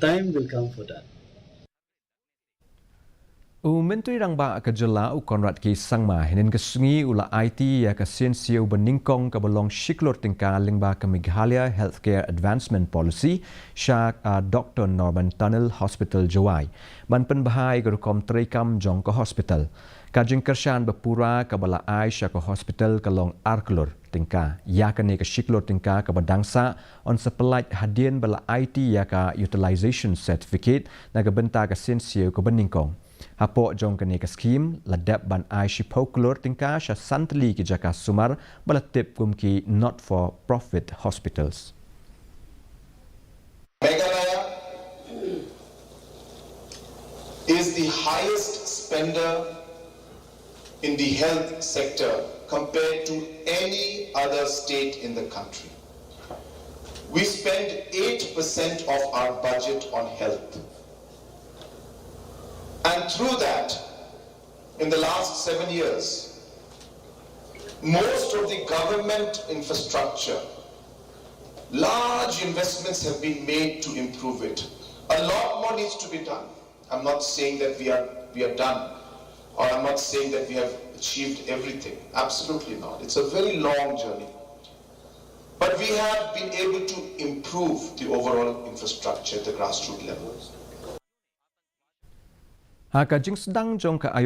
Time will come for that. Myntri Rangbah ke Jela konrat ki sangma hinin ke sungi ula Aiti ya ke Siew Banyngkong ke belong Klur tingka lingba ke Meghalaya Healthcare Advancement Policy sya Dr. Norman Tunnel Hospital Jowa. Man penbahai ke rukom terikam jong ke hospital. Kajing kershan berpura ke bala Aisyah ke hospital ke long Klur tingka. Ya ke ni ke Klur tingka ke badangsa on sepelaj hadian bala Aiti ya ke utilization certificate na ke benta ke Siew ke Banyngkong. Hapok jong kene ke skim ladap ban ai shipau Klur tingka sya santli ki jaka sumar balatip kumki not for profit hospitals. Meghalaya is the highest spender in the health sector compared to any other state in the country. We spend 8% of our budget on health. And through that, in the last 7 years, most of the government infrastructure, large investments have been made to improve it. A lot more needs to be done. I'm not saying that we are done, or I'm not saying that we have achieved everything. Absolutely not. It's a very long journey. But we have been able to improve the overall infrastructure at the grassroots level. Kajing sedang jong ke